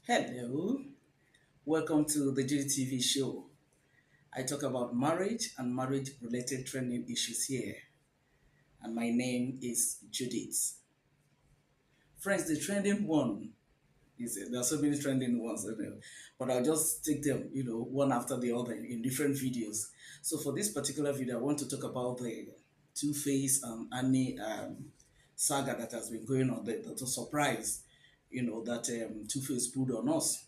Hello, welcome to the GTV show. I talk about marriage and marriage related trending issues here, and my name is Judith. Friends, the trending one is there are so many trending ones, but I'll just take them, one after the other in different videos. So for this particular video, I want to talk about the Tuface and Annie saga that has been going on. The surprise, that Tuface pulled on us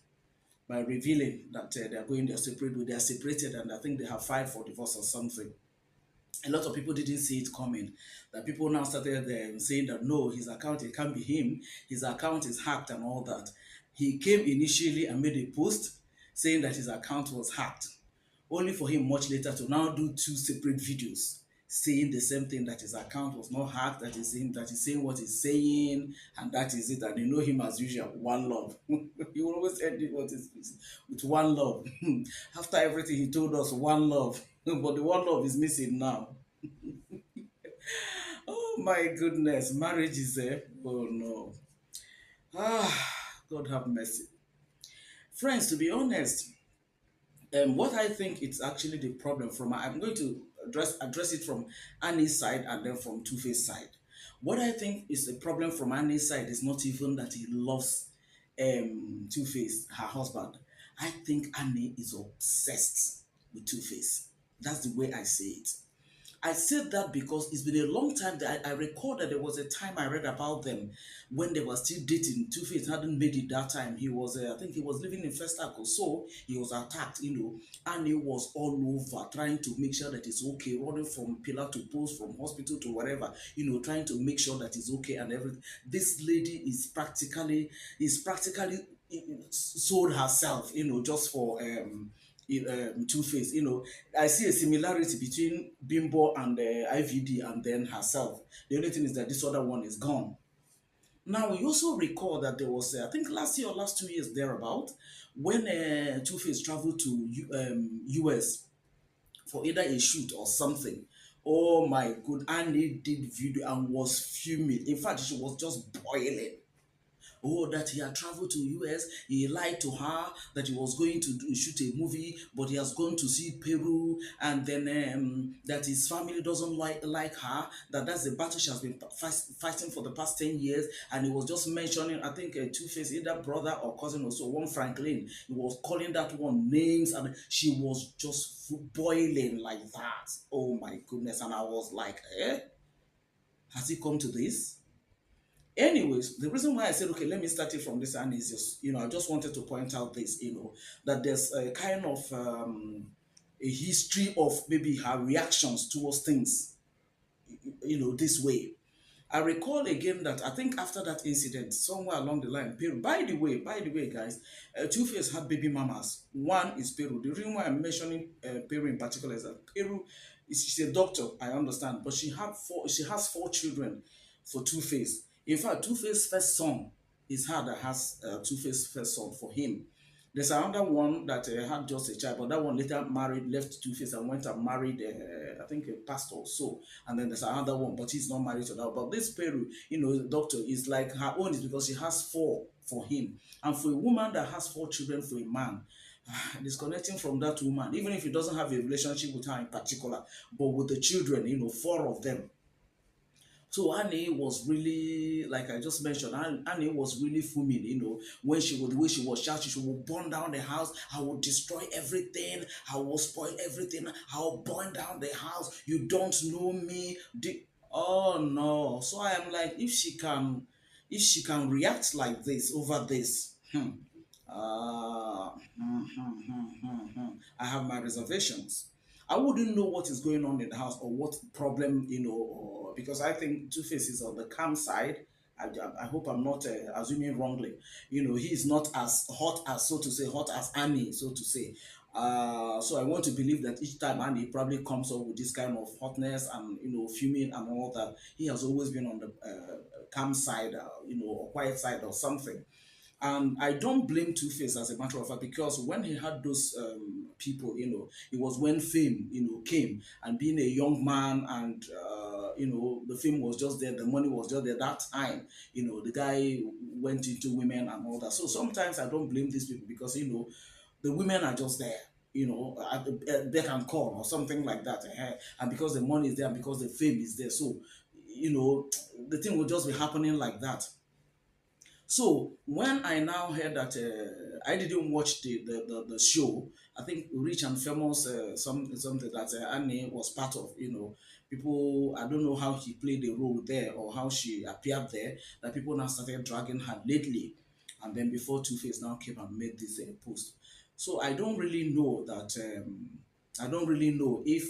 by revealing that they are going their separate way. They are separated, and I think they have filed for divorce or something. A lot of people didn't see it coming. That people now started saying that no, his account, it can't be him. His account is hacked and all that. He came initially and made a post saying that his account was hacked, only for him much later to now do two separate videos saying the same thing, that his account was not hacked, that is him, that he's saying what he's saying, and that is it. And you know him as usual, one love. He always ended what is with one love. After everything he told us, one love. But the one love is missing now. Oh my goodness, marriage is there. Oh no. God have mercy. Friends, to be honest, what I think it's actually the problem from, I'm going to address it from Annie's side and then from Two-Face side. What I think is the problem from Annie's side is not even that he loves Two-Face, her husband. I think Annie is obsessed with Two-Face. That's the way I say it. I said that because it's been a long time that I recall that there was a time I read about them when they were still dating. Two-Face hadn't made it that time. He was, I think he was living in Festac or so. He was attacked, and he was all over trying to make sure that it's okay, running from pillar to post, from hospital to whatever, trying to make sure that it's okay and everything. This lady is practically sold herself, just for Two-Face. I see a similarity between Bimbo and IVD and then herself. The only thing is that this other one is gone. Now, we also recall that there was, I think last year or last 2 years thereabout, when Two-Face traveled to US for either a shoot or something. Oh my good, Annie did video and was fuming. In fact, she was just boiling. Oh, that he had traveled to US, he lied to her that he was going to shoot a movie, but he has gone to see Peru, and then that his family doesn't like her, that's the battle she has been fighting for the past 10 years, and he was just mentioning, I think, Two-Face, either brother or cousin or so, one Franklin, he was calling that one names, and she was just boiling like that. Oh my goodness, and I was like, has it come to this? Anyways, the reason why I said, okay, let me start it from this, and is just, I just wanted to point out this, that there's a kind of a history of maybe her reactions towards things, this way. I recall again that I think after that incident, somewhere along the line, Peru. By the way, guys, Two-Face had baby mamas. One is Peru. The reason why I'm mentioning Peru in particular is that Peru she's a doctor, I understand, but she has four children for Two-Face. In fact, Two-Face first son is her that has Two-Face first son for him. There's another one that had just a child, but that one later married, left Two-Face and went and married, I think, a pastor or so. And then there's another one, but he's not married to that. But this Peru, the doctor is like her own is because she has four for him. And for a woman that has four children for a man, disconnecting from that woman, even if he doesn't have a relationship with her in particular, but with the children, four of them. So Annie was really, like I just mentioned, Annie was really fuming, when the way she was shouting, she will burn down the house, I will destroy everything, I will spoil everything, I will burn down the house, you don't know me. Oh no. So I am like, if she can react like this over this, I have my reservations. I wouldn't know what is going on in the house or what problem, or because I think Two-Face is on the calm side. I hope I'm not assuming wrongly. He is not as hot as, so to say, hot as Annie, so to say. So I want to believe that each time Annie probably comes up with this kind of hotness and fuming and all that, he has always been on the calm side, or quiet side or something. And I don't blame Two-Face as a matter of fact, because when he had those people, it was when fame, came, and being a young man, and the fame was just there, the money was just there that time. The guy went into women and all that. So sometimes I don't blame these people, because the women are just there. They can call or something like that, and because the money is there, and because the fame is there, so the thing will just be happening like that. So when I now heard that, I didn't watch the show. I think Rich and Famous, something that Annie was part of. People, I don't know how she played the role there, or how she appeared there. That people now started dragging her lately, and then before Two Face now came and made this post. So I don't really know that. I don't really know if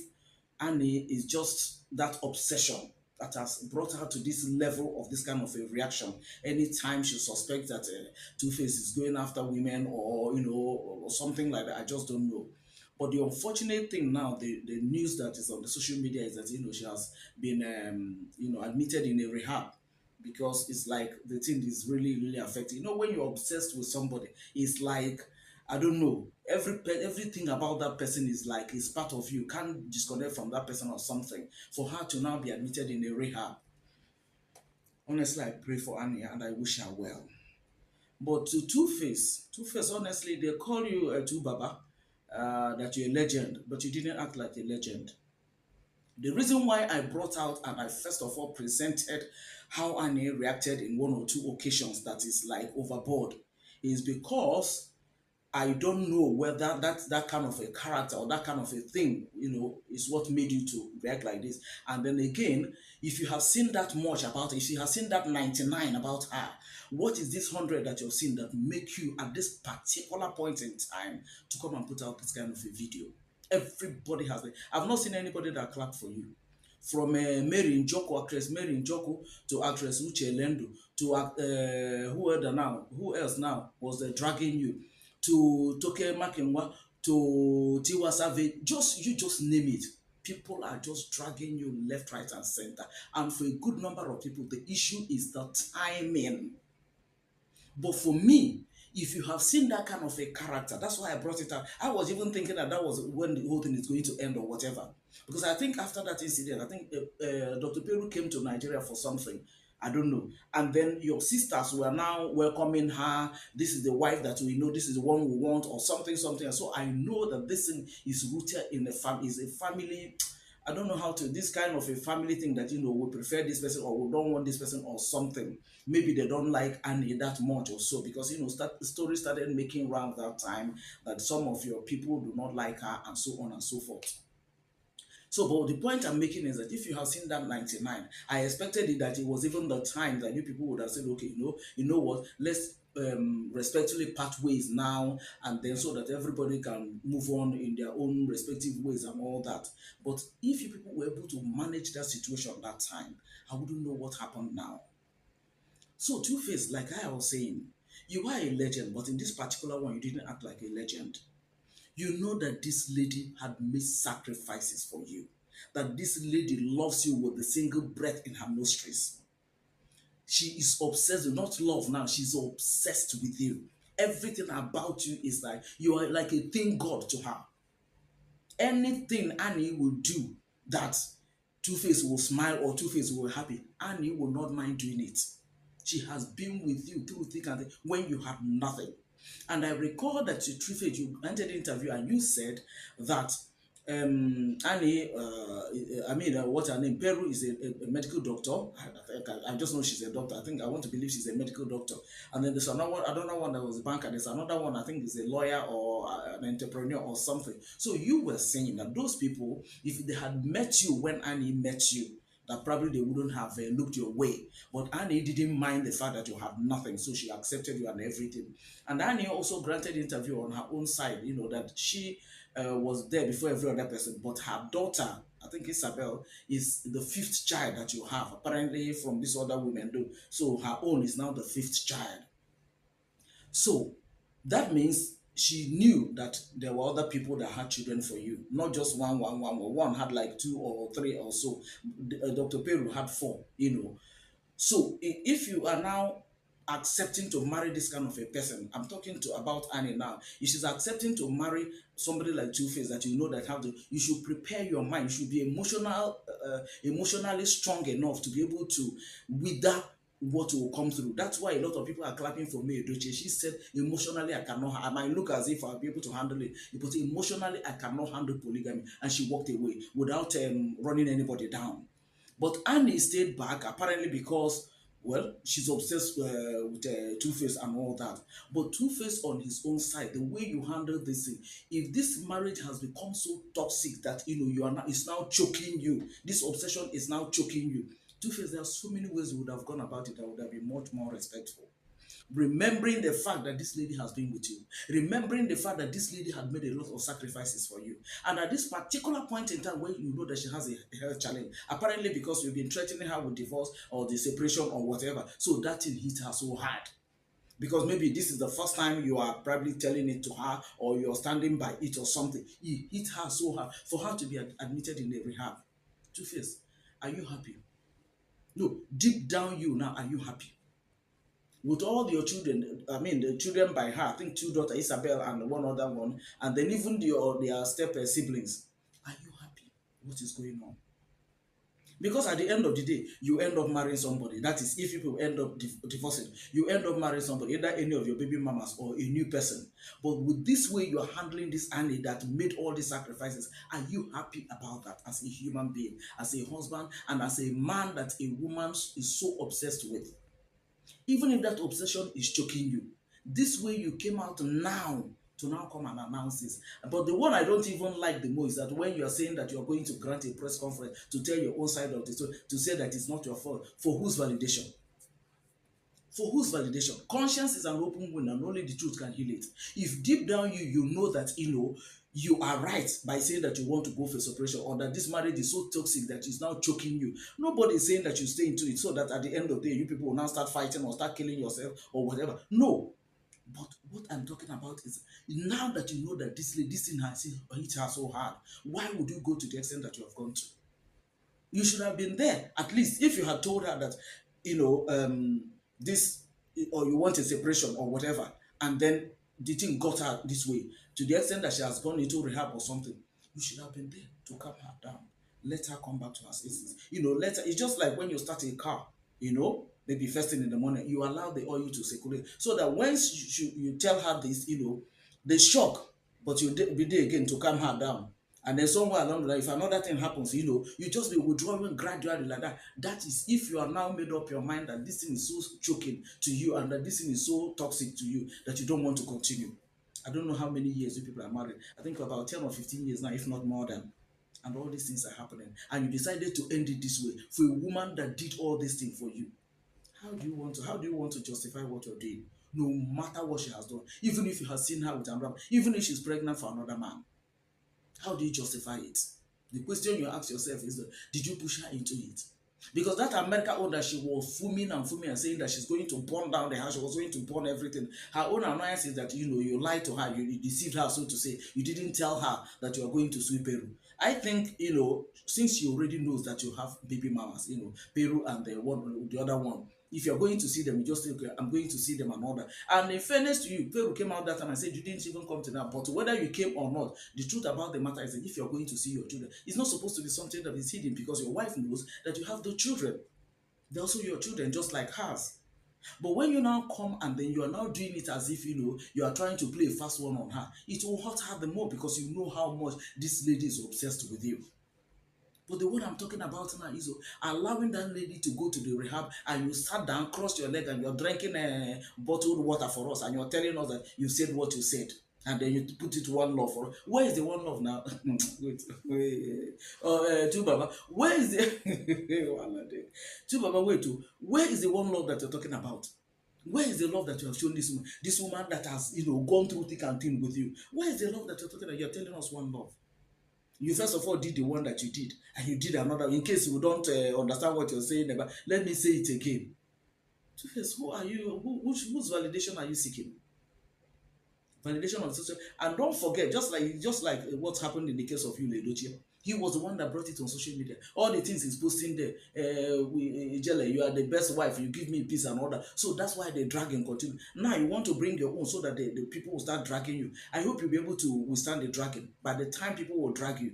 Annie is just that obsession that has brought her to this level of this kind of a reaction. Anytime she suspects that Two-Face is going after women, or or something like that, I just don't know. But the unfortunate thing now, the news that is on the social media, is that she has been admitted in a rehab, because it's like the thing is really really affecting. When you're obsessed with somebody, it's like, I don't know. Everything about that person is like, it's part of you. Can't disconnect from that person or something. For her to now be admitted in a rehab, honestly, I pray for Annie and I wish her well. But to Two Face, honestly, they call you a Two Baba, that you're a legend, but you didn't act like a legend. The reason why I brought out, and I first of all presented how Annie reacted in one or two occasions that is like overboard, is because I don't know whether that kind of a character, or that kind of a thing, is what made you to react like this. And then again, if you have seen that much about her, if you have seen that 99 about her, what is this 100 that you've seen that make you at this particular point in time to come and put out this kind of a video? Everybody has it. I've not seen anybody that clapped for you. From Mary Njoku, actress Mary Njoku, to actress Uche Lendo, to who else now was dragging you, to Toke Makinwa, to Tiwa Savage, just name it. People are just dragging you left, right, and center. And for a good number of people, the issue is the timing. But for me, if you have seen that kind of a character, that's why I brought it up. I was even thinking that was when the whole thing is going to end or whatever. Because I think after that incident, I think Dr. Peru came to Nigeria for something. I don't know. And then your sisters were now welcoming her. This is the wife that we know. This is the one we want, or something, something. And so I know that this thing is rooted in a family. Is a family. I don't know how to, this kind of a family thing that, we prefer this person, or we don't want this person, or something. Maybe they don't like Annie that much or so, because, story started making round that time that some of your people do not like her, and so on and so forth. So, but the point I'm making is that if you have seen that 99, I expected it that it was even the time that you people would have said, okay, what, let's respectfully part ways now, and then so that everybody can move on in their own respective ways and all that. But if you people were able to manage that situation that time, I wouldn't know what happened now. So Two-Face, like I was saying, you are a legend, but in this particular one, you didn't act like a legend. You know that this lady had made sacrifices for you, that this lady loves you with a single breath in her nostrils. She is obsessed with, not love now, she's obsessed with you. Everything about you is like, you are like a thing god to her. Anything Annie will do that Two-Face will smile, or Two-Face will be happy, Annie will not mind doing it. She has been with you through thick and thin when you had nothing. And I recall that you, Two-Face, you entered the interview and you said that Annie, what's her name? Peru is a medical doctor. I just know she's a doctor. I think I want to believe she's a medical doctor. And then there's another one, I don't know one that was a banker. There's another one, I think is a lawyer, or an entrepreneur or something. So you were saying that those people, if they had met you when Annie met you, that probably they wouldn't have looked your way. But Annie didn't mind the fact that you had nothing, so she accepted you and everything. And Annie also granted interview on her own side, that she was there before every other person, but her daughter, I think Isabel, is the fifth child that you have, apparently from this other women do. So her own is now the fifth child. So that means she knew that there were other people that had children for you, not just one had like two or three or so. Dr. Peru had four. So if you are now accepting to marry this kind of a person. I'm talking to about Annie now. If she's accepting to marry somebody like Two-Face that you know that have to, you should prepare your mind. You should be emotionally strong enough to be able to wither what will come through. That's why a lot of people are clapping for me, Edochie. She said, emotionally, I cannot, I might look as if I'll be able to handle it. But emotionally, I cannot handle polygamy. And she walked away without running anybody down. But Annie stayed back, apparently because, well, she's obsessed with Two-Face and all that. But Two-Face on his own side, the way you handle this thing, if this marriage has become so toxic that you are now, it's now choking you, this obsession is now choking you. Two-Face, there are so many ways you would have gone about it that would have been much more respectful. Remembering the fact that this lady has been with you, remembering the fact that this lady had made a lot of sacrifices for you, and at this particular point in time when you know that she has a health challenge, apparently because you've been threatening her with divorce or the separation or whatever, so that thing hit her so hard. Because maybe this is the first time you are probably telling it to her or you're standing by it or something. It hit her so hard for her to be admitted in a rehab. Two-Face, are you happy? No, deep down you now, are you happy? With all your children, I mean the children by her, I think two daughters, Isabel and one other one, and then even their step siblings. Are you happy? What is going on? Because at the end of the day, you end up marrying somebody. That is, if people end up divorcing, you end up marrying somebody, either any of your baby mamas or a new person. But with this way you are handling this Annie that made all these sacrifices, are you happy about that as a human being, as a husband, and as a man that a woman is so obsessed with? Even if that obsession is choking you, this way you came out now to now come and announce this. But the one I don't even like the most is that when you are saying that you are going to grant a press conference to tell your own side of the story, to say that it's not your fault, for whose validation? For whose validation? Conscience is an open wound and only the truth can heal it. If deep down you know that you are right by saying that you want to go for separation or that this marriage is so toxic that it's now choking you. Nobody is saying that you stay into it so that at the end of the day you people will now start fighting or start killing yourself or whatever. No. But what I'm talking about is now that you know that this thing has hit her so hard, why would you go to the extent that you have gone to? You should have been there. At least if you had told her that, you know, this, or you want a separation or whatever, and then the thing got her this way, to the extent that she has gone into rehab or something, you should have been there to calm her down. Let her come back to her senses. Let her, it's just like when you start a car, maybe first thing in the morning, you allow the oil to circulate. So that once you tell her this, the shock, but you be there again to calm her down. And then somewhere along the line, if another thing happens, you just be withdrawing gradually like that. That is if you are now made up your mind that this thing is so choking to you and that this thing is so toxic to you that you don't want to continue. I don't know how many years you people are married. I think about 10 or 15 years now, if not more than. And all these things are happening. And you decided to end it this way for a woman that did all these things for you. How do you want to justify what you're doing? No matter what she has done, even if you have seen her with another, even if she's pregnant for another man. How do you justify it? The question you ask yourself is, did you push her into it? Because that America owner, she was fuming and saying that she's going to burn down the house, she was going to burn everything. Her own annoyance is that you lied to her, you deceived her, so to say. You didn't tell her that you are going to sue Peru. I think, since she already knows that you have baby mamas, Peru and the other one. If you're going to see them, you just say, okay, I'm going to see them and all that. And in fairness to you, Peru came out that time and said you didn't even come to that. But whether you came or not, the truth about the matter is that if you're going to see your children, it's not supposed to be something that is hidden because your wife knows that you have the children. They're also your children, just like hers. But when you now come and then you are now doing it as if you are trying to play a fast one on her, it will hurt her the more because you know how much this lady is obsessed with you. But the one I'm talking about now is allowing that lady to go to the rehab and you sat down, crossed your leg, and you're drinking bottled water for us, and you're telling us that you said what you said. And then you put it one love for us. Where is the one love now? wait. Two Baba, where is the Two Baba, wait, where is the one love that you're talking about? Where is the love that you have shown this woman? This woman that has gone through thick and thin with you. Where is the love that you're talking about? You're telling us one love. You first of all did the one that you did, and you did another. In case you don't understand what you're saying, about, let me say it again. Two-Face, who are you? Whose validation are you seeking? Validation of social. And don't forget, just like what happened in the case of you, Ledochie, He was the one that brought it on social media. All the things he's posting there, Jelle, you are the best wife, you give me peace and all that. So that's why they drag and continue. Now you want to bring your own so that the people will start dragging you. I hope you'll be able to withstand the dragging. By the time people will drag you,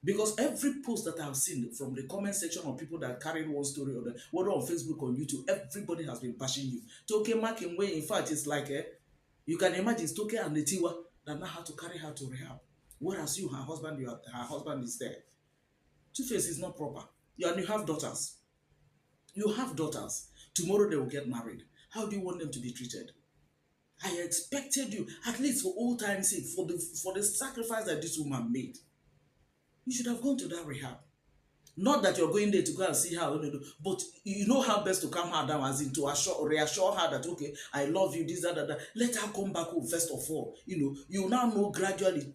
because every post that I've seen from the comment section of people that carried one story or the whether on Facebook or YouTube, everybody has been bashing you. Toke Makinwe, in fact, it's like you can imagine Toke and Netiwa that now had to carry her to rehab. Whereas you, her husband is there. Two-Face is not proper. And you have daughters. You have daughters. Tomorrow they will get married. How do you want them to be treated? I expected you, at least for old time's sake, for the sacrifice that this woman made. You should have gone to that rehab. Not that you're going there to go and see her, but you know how best to calm her down, as in to reassure her that, okay, I love you, this, that. Let her come back home first of all. You now know gradually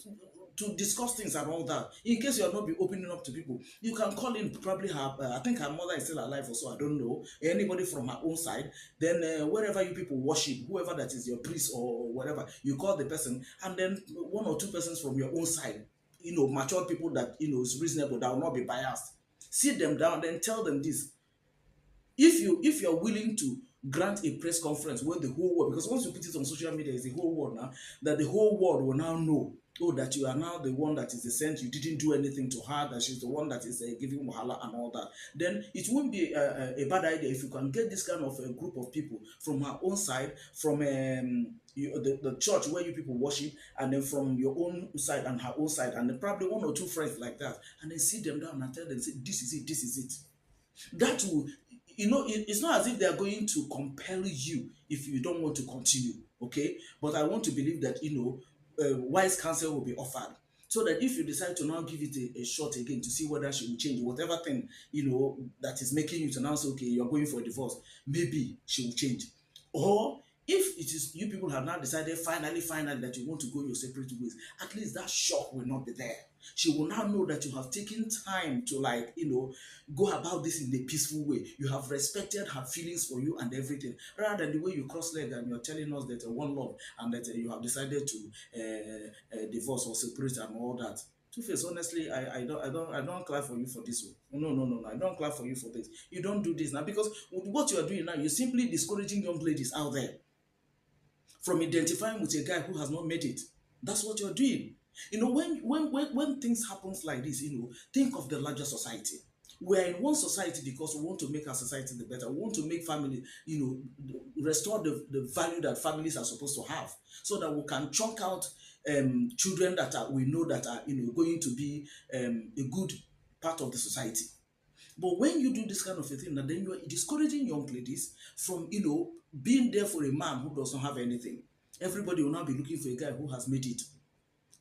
to discuss things and all that. In case you are not be opening up to people, you can call in probably her. I think her mother is still alive, or so I don't know. Anybody from her own side. Then wherever you people worship, whoever that is your priest or whatever, you call the person, and then one or two persons from your own side. Mature people that is reasonable, that will not be biased. Sit them down, then tell them this. If you're willing to grant a press conference where the whole world, because once you put it on social media, it's the whole world now, that the whole world will now know, that you are now the one that is the saint, you didn't do anything to her, that she's the one that is giving wahala and all that, then it won't be a bad idea if you can get this kind of a group of people from her own side, from the church where you people worship, and then from your own side and her own side, and then probably one or two friends like that, and then sit them down and tell them, say, this is it. That will, it's not as if they are going to compel you if you don't want to continue, okay? But I want to believe that, wise counsel will be offered, so that if you decide to now give it a shot again to see whether she will change, whatever thing, that is making you to now say, okay, you're going for a divorce, maybe she will change. Or if it is you people have now decided finally that you want to go your separate ways, at least that shock will not be there. She will now know that you have taken time to go about this in a peaceful way. You have respected her feelings for you and everything, rather than the way you cross leg and you're telling us that one love and that you have decided to divorce or separate and all that. Two-Face, honestly, I don't clap for you for this one. No. I don't clap for you for this. You don't do this now, because what you are doing now, you're simply discouraging young ladies out there from identifying with a guy who has not made it. That's what you're doing. When things happens like this, think of the larger society. We're in one society because we want to make our society the better. We want to make family, restore the value that families are supposed to have, so that we can chunk out children that we know that are going to be a good part of the society. But when you do this kind of a thing, then you are discouraging young ladies from being there for a man who does not have anything. Everybody will now be looking for a guy who has made it,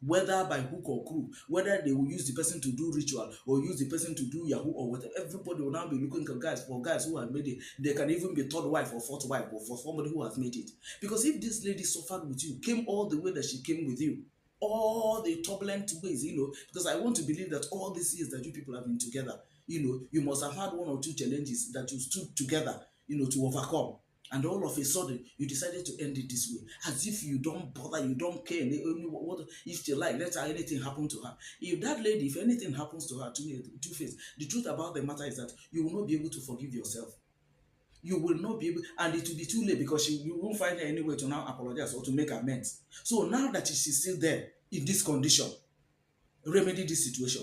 whether by hook or crook, whether they will use the person to do ritual or use the person to do Yahoo or whatever. Everybody will now be looking for guys who have made it. They can even be third wife or fourth wife, or for somebody who has made it. Because if this lady suffered with you, came all the way that she came with you, all the turbulent ways, because I want to believe that all these years that you people have been together, you must have had one or two challenges that you stood together, to overcome. And all of a sudden, you decided to end it this way, as if you don't bother, you don't care. Only what if you like, let her anything happen to her. If that lady, if anything happens to her, Two-Face, the truth about the matter is that you will not be able to forgive yourself. You will not be able, and it will be too late, because you won't find her any way to now apologize or to make amends. So now that she's still there in this condition, remedy this situation.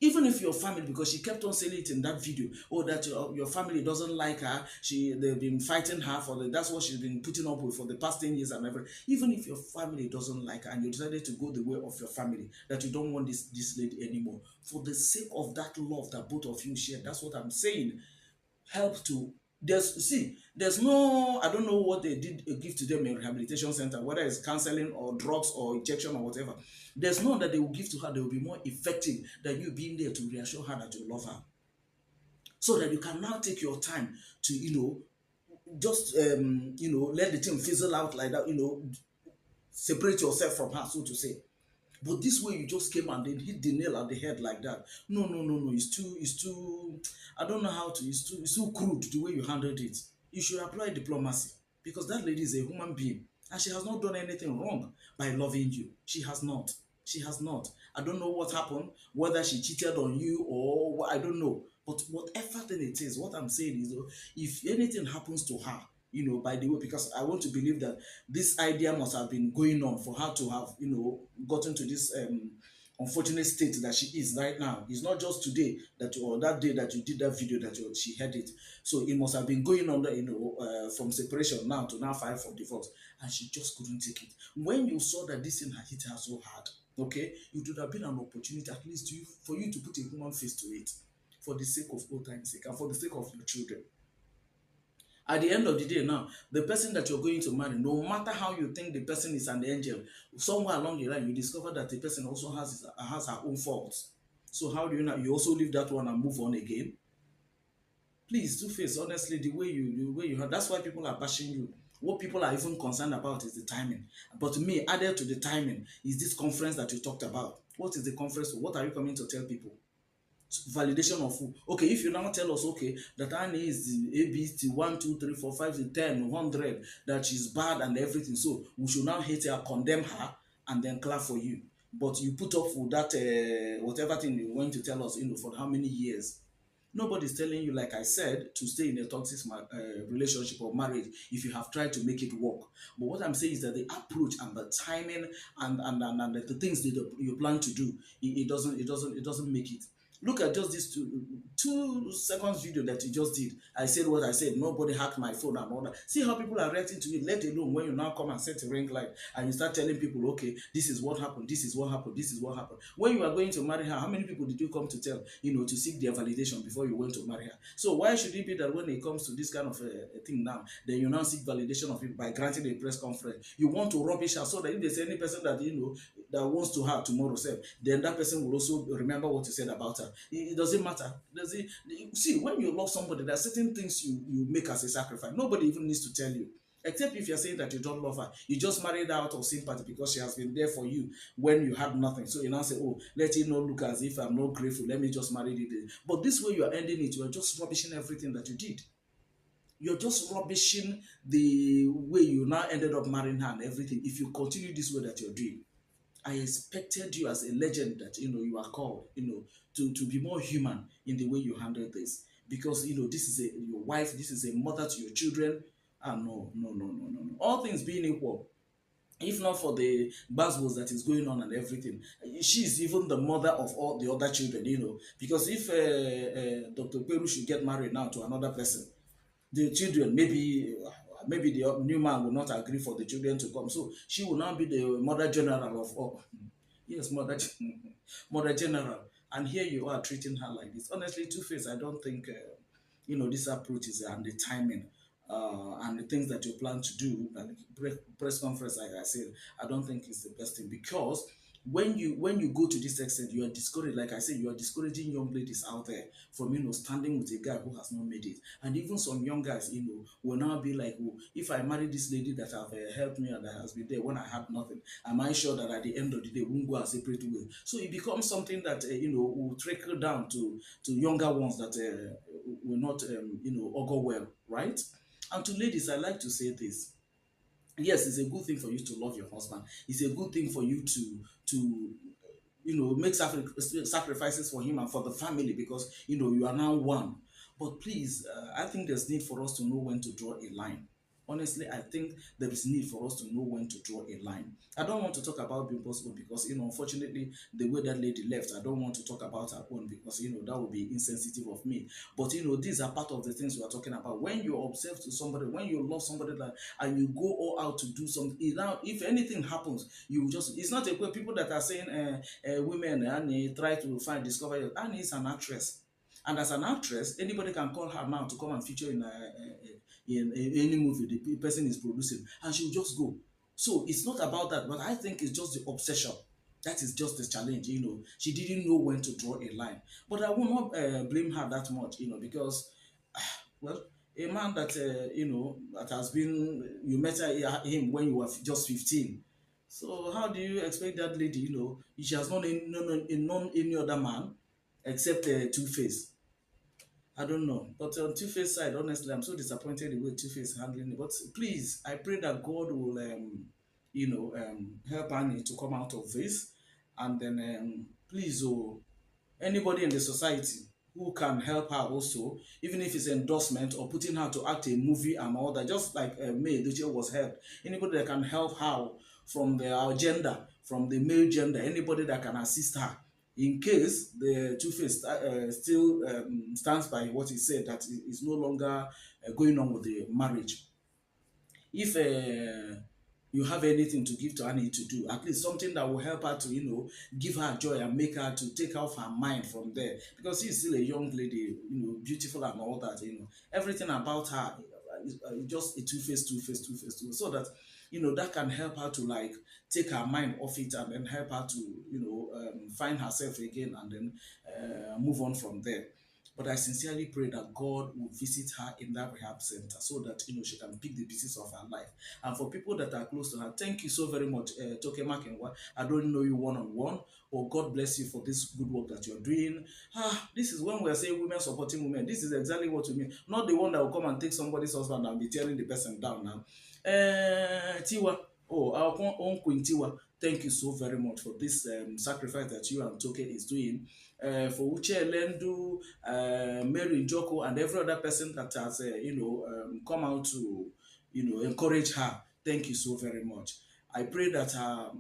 Even if your family, because she kept on saying it in that video, that your family doesn't like her, they've been fighting her that's what she's been putting up with for the past 10 years and everything. Even if your family doesn't like her and you decided to go the way of your family, that you don't want this lady anymore, for the sake of that love that both of you share, that's what I'm saying. Help to there's no, I don't know what they did give to them in rehabilitation center, whether it's counseling or drugs or injection or whatever. There's none that they will give to her. They will be more effective than you being there to reassure her that you love her, so that you can now take your time to just let the thing fizzle out like that, separate yourself from her, so to say. But this way you just came and then hit the nail on the head like that. No. It's too, I don't know how to, it's too crude the way you handled it. You should apply diplomacy, because that lady is a human being and she has not done anything wrong by loving you. She has not. She has not. I don't know what happened, whether she cheated on you or I don't know. But whatever thing it is, what I'm saying is, if anything happens to her, by the way, because I want to believe that this idea must have been going on for her to have, gotten to this unfortunate state that she is right now. It's not just today that you, or that day that you did that video that she had it. So it must have been going on, from separation now to now file for divorce, and she just couldn't take it. When you saw that this thing had hit her so hard, okay, it would have been an opportunity at least for you to put a human face to it, for the sake of old time's sake and for the sake of your children. At the end of the day now, the person that you're going to marry, no matter how you think the person is an angel, somewhere along the line you discover that the person also has her own faults. So how do you now, you also leave that one and move on again? Please, Two-Face, honestly, the way you have, that's why people are bashing you. What people are even concerned about is the timing. But to me, added to the timing is this conference that you talked about. What is the conference for? What are you coming to tell people? Validation of who? Okay, if you now tell us, okay, that Annie is the ABC 1, 2, 3, 4, 5, 10, 100, that she's bad and everything, so we should now hate her, condemn her, and then clap for you. But you put up with that whatever thing you want to tell us, for how many years? Nobody's telling you, like I said, to stay in a toxic relationship or marriage if you have tried to make it work. But what I'm saying is that the approach and the timing and the things that you plan to do, it doesn't make it. Look at just this 2 seconds video that you just did. I said what I said. Nobody hacked my phone and all that. See how people are reacting to it. Let alone when you now come and set a ring light and you start telling people, okay, this is what happened. This is what happened. This is what happened. When you are going to marry her, how many people did you come to tell? To seek their validation before you went to marry her. So why should it be that when it comes to this kind of a thing now, then you now seek validation of it by granting a press conference? You want to rubbish her so that if there's any person that that wants to have tomorrow self, then that person will also remember what you said about her. It doesn't matter. Does it? See, when you love somebody, there are certain things you make as a sacrifice. Nobody even needs to tell you. Except if you're saying that you don't love her. You just married her out of sympathy because she has been there for you when you had nothing. So you now say, oh, let it not look as if I'm not grateful. Let me just marry it. But this way you are ending it. You are just rubbishing everything that you did. You're just rubbishing the way you now ended up marrying her and everything if you continue this way that you're doing. I expected you as a legend that you are called, to be more human in the way you handle this. Because this is your wife, this is a mother to your children. Ah, no, no, no, no, no, no. All things being equal, if not for the buzzwords that is going on and everything, she is even the mother of all the other children, because if Dr. Peru should get married now to another person, the children, maybe the new man will not agree for the children to come, so she will now be the mother general of all. Yes, mother general, and here you are treating her like this. Honestly, Two-Face, I don't think this approach is and the timing and the things that you plan to do, like press conference, like I said, I don't think it's the best thing, because when you go to this extent, you are discouraged. Like I said, you are discouraging young ladies out there from standing with a guy who has not made it. And even some young guys will now be like, oh, if I marry this lady that have helped me and that has been there when I had nothing, am I sure that at the end of the day we won't go our separate way? So it becomes something that will trickle down to younger ones that will not augur well, right? And to ladies, I like to say this: yes, it's a good thing for you to love your husband. It's a good thing for you to make sacrifices for him and for the family, because you are now one. But please, I think there's need for us to know when to draw a line. Honestly, I think there is need for us to know when to draw a line. I don't want to talk about being possible because unfortunately, the way that lady left, I don't want to talk about her own because that would be insensitive of me. But these are part of the things we are talking about. When you observe to somebody, when you love somebody, and you go all out to do something, now if anything happens, it's not a way people that are saying women and try to discover. Annie is an actress. And as an actress, anybody can call her now to come and feature in any movie the person is producing, and she'll just go. So it's not about that, but I think it's just the obsession. That is just the challenge. She didn't know when to draw a line. But I will not blame her that much, because, well, a man that that has been, you met him when you were just 15. So how do you expect that lady? She has known any other man except Two-Face. I don't know. But on Two-Face side, honestly, I'm so disappointed the way Two-Face is handling it. But please, I pray that God will, help Annie to come out of this. And then please, oh, anybody in the society who can help her also, even if it's endorsement or putting her to act a movie and all that, just like May Edochie was helped. Anybody that can help her from the gender, from the male gender, anybody that can assist her in case the Two-Face still stands by what he said, that is no longer going on with the marriage. If you have anything to give to Annie to do, at least something that will help her to, give her joy and make her to take off her mind from there, because she's still a young lady, beautiful and all that, everything about her is just a two-face, two-face, two-face, two, so that that can help her to like take her mind off it and then help her to find herself again and then move on from there. But I sincerely pray that God will visit her in that rehab center so that she can pick the pieces of her life. And for people that are close to her, thank you so very much, Toke Makenwa. I don't know you one on one, but God bless you for this good work that you're doing. This is when we are saying women supporting women. This is exactly what we mean. Not the one that will come and take somebody's husband and be tearing the person down now. Tiwa, our own Queen Tiwa, thank you so very much for this sacrifice that you and Toke is doing. For Uche Lendu, Mary Njoko, and every other person that has, come out to, encourage her. Thank you so very much. I pray that her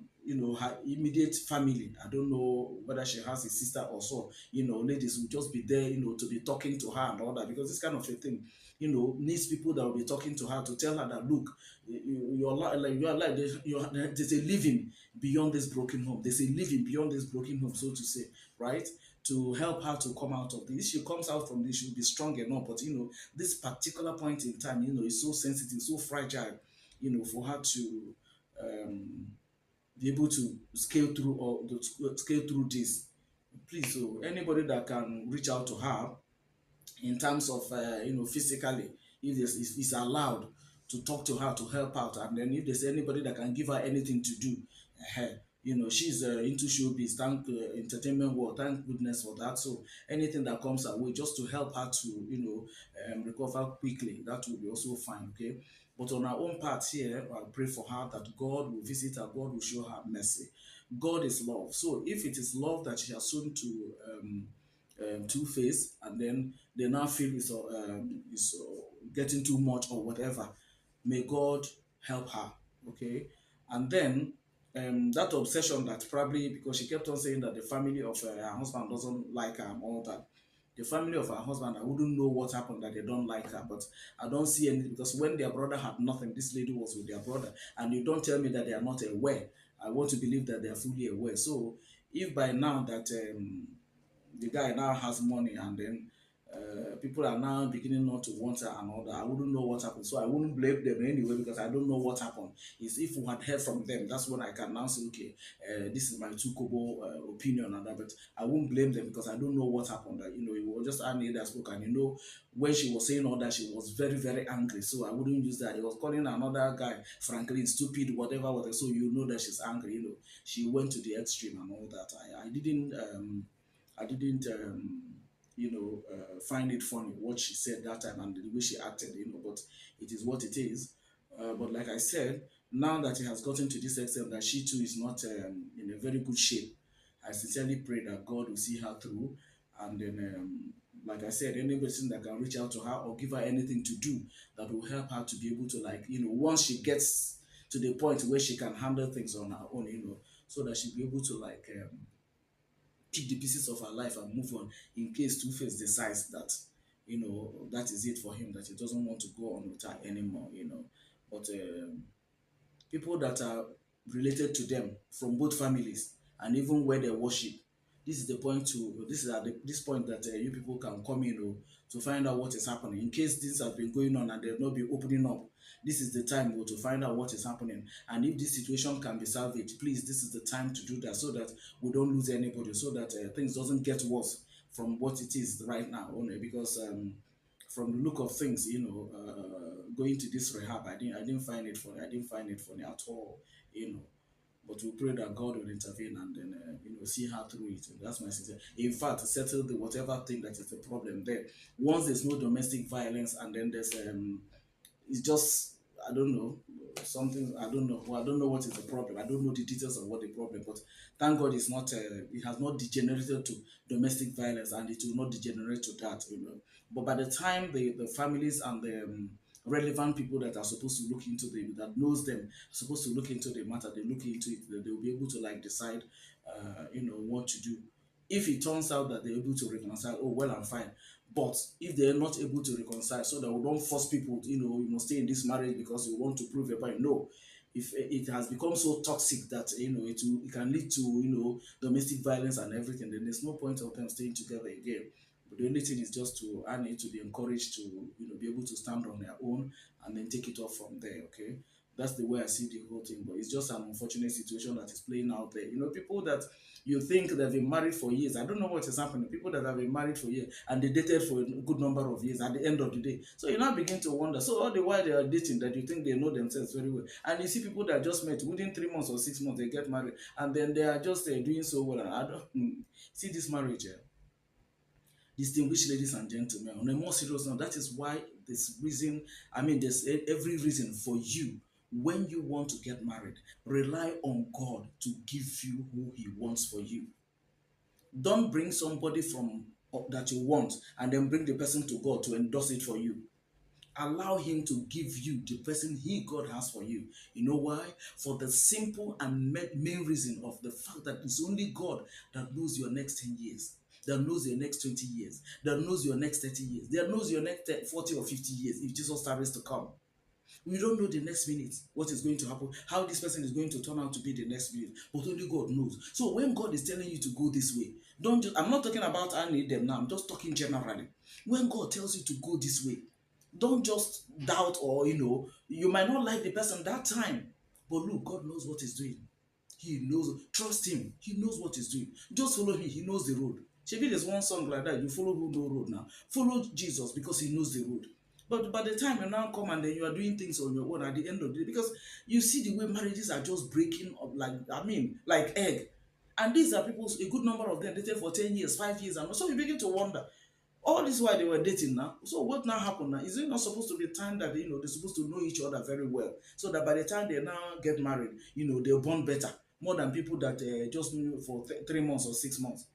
immediate family, I don't know whether she has a sister or so, ladies will just be there, to be talking to her and all that, because this kind of a thing, needs people that will be talking to her to tell her that, look, your life, like your life, there's a living beyond this broken home. There's a living beyond this broken home, so to say, right? To help her to come out of this. If she comes out from this, she'll be strong enough. But this particular point in time, is so sensitive, so fragile, for her to be able to scale through or to scale through this. Please, so anybody that can reach out to her in terms of physically, if it's allowed to talk to her to help out, and then if there's anybody that can give her anything to do, she's into showbiz, thank entertainment world, thank goodness for that. So anything that comes her way just to help her to recover quickly, that will be also fine. Okay, but on our own part here, I pray for her that God will visit her, God will show her mercy. God is love, so if it is love that she has shown to Two-Face, and then they now feel is getting too much or whatever, may God help her. Okay, and then that obsession that probably because she kept on saying that the family of her husband doesn't like her and all that. The family of her husband, I wouldn't know what happened that they don't like her, but I don't see anything, because when their brother had nothing, this lady was with their brother, and you don't tell me that they are not aware. I want to believe that they are fully aware. So if by now that the guy now has money, and then people are now beginning not to want her and all that, I wouldn't know what happened. So I wouldn't blame them anyway, because I don't know what happened. Is if we had heard from them, that's when I can now say, okay, this is my two kobo opinion and that. But I won't blame them because I don't know what happened. It was just Annie that spoke, and when she was saying all that, she was very, very angry. So I wouldn't use that. He was calling another guy Franklin stupid, whatever, whatever. So that she's angry. She went to the extreme and all that. I didn't find it funny what she said that time and the way she acted, but it is what it is. But like I said, now that it has gotten to this extent that she too is not in a very good shape, I sincerely pray that God will see her through. And then, like I said, any person that can reach out to her or give her anything to do that will help her to be able to, like, once she gets to the point where she can handle things on her own, so that she'll be able to, like, pick the pieces of her life and move on in case Two-Face decides that, that is it for him, that he doesn't want to go on with her anymore. But people that are related to them from both families and even where they worship, this is at this point that you people can come in to find out what is happening. In case this has been going on and they've not been opening up, this is the time to find out what is happening. And if this situation can be salvaged, please, this is the time to do that, so that we don't lose anybody, so that things doesn't get worse from what it is right now. Only because from the look of things, going to this rehab, I didn't find it funny. I didn't find it funny at all. But we pray that God will intervene and then see her through it. And that's my sincere. In fact, settle the whatever thing that is the problem there. Once there's no domestic violence, and then there's it's just, I don't know, something I don't know. Well, I don't know what is the problem. I don't know the details of what the problem. But thank God it's not. It has not degenerated to domestic violence, and it will not degenerate to that. But by the time the families and the relevant people that are supposed to look into the that knows them supposed to look into the matter, they look into it. They will be able to like decide, what to do. If it turns out that they're able to reconcile, oh well and fine. But if they're not able to reconcile, so that we don't force people, you must stay in this marriage because you want to prove your point. No, if it has become so toxic that it can lead to domestic violence and everything, then there's no point of them staying together again. But the only thing is just to Annie to be encouraged to be able to stand on their own and then take it off from there. Okay, that's the way I see the whole thing. But it's just an unfortunate situation that is playing out there. People that you think they've been married for years. I don't know what is happening. People that have been married for years and they dated for a good number of years at the end of the day. So you now begin to wonder. So all the while they are dating, that you think they know themselves very well. And you see people that just met within 3 months or 6 months, they get married. And then they are just doing so well. And I don't see this marriage. Distinguished ladies and gentlemen, on a more serious note, that is why this reason, there's every reason for you when you want to get married, rely on God to give you who He wants for you. Don't bring somebody from that you want and then bring the person to God to endorse it for you. Allow Him to give you the person He God has for you. You know why? For the simple and main reason of the fact that it's only God that knows your next 10 years, that knows your next 20 years, that knows your next 30 years, that knows your next 40 or 50 years if Jesus tarries to come. We don't know the next minute what is going to happen, how this person is going to turn out to be the next minute, but only God knows. So when God is telling you to go this way, don't just, I'm not talking about I need them now, I'm just talking generally. When God tells you to go this way, don't just doubt, or you might not like the person that time, but look, God knows what He's doing. He knows. Trust Him. He knows what He's doing. Just follow Him. He knows the road. Maybe there's one song like that. You follow who know road now. Follow Jesus because He knows the road. But by the time you now come and then you are doing things on your own at the end of the day, because you see the way marriages are just breaking up, like egg. And these are people, a good number of them dated for 10 years, 5 years, and so you begin to wonder, all this while they were dating now. So what now happened now? Is it not supposed to be time that they're supposed to know each other very well, so that by the time they now get married, they'll bond better, more than people that just knew for 3 months or 6 months.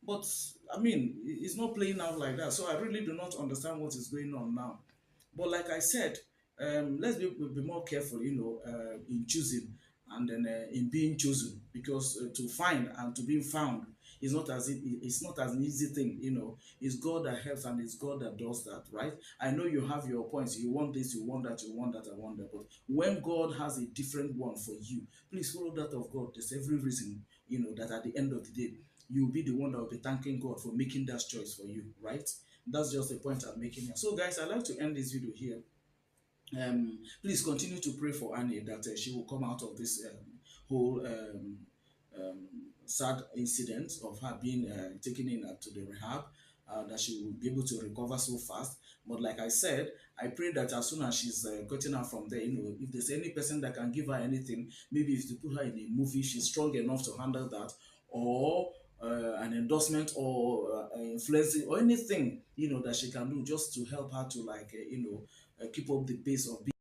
But it's not playing out like that. So I really do not understand what is going on now. But like I said, let's be more careful, in choosing and then in being chosen, because to find and to be found is not as it's not as an easy thing, It's God that helps and it's God that does that, right? I know you have your points. You want this, you want that, you want that, I want that. But when God has a different one for you, please follow that of God. There's every reason, that at the end of the day, you'll be the one that will be thanking God for making that choice for you, right? That's just the point I'm making here. So, guys, I'd like to end this video here. Please continue to pray for Annie that she will come out of this whole um, sad incident of her being taken in to the rehab, that she will be able to recover so fast. But like I said, I pray that as soon as she's gotten out from there, if there's any person that can give her anything, maybe if they put her in a movie, she's strong enough to handle that, or an endorsement, or influencing, or anything that she can do just to help her to keep up the pace of being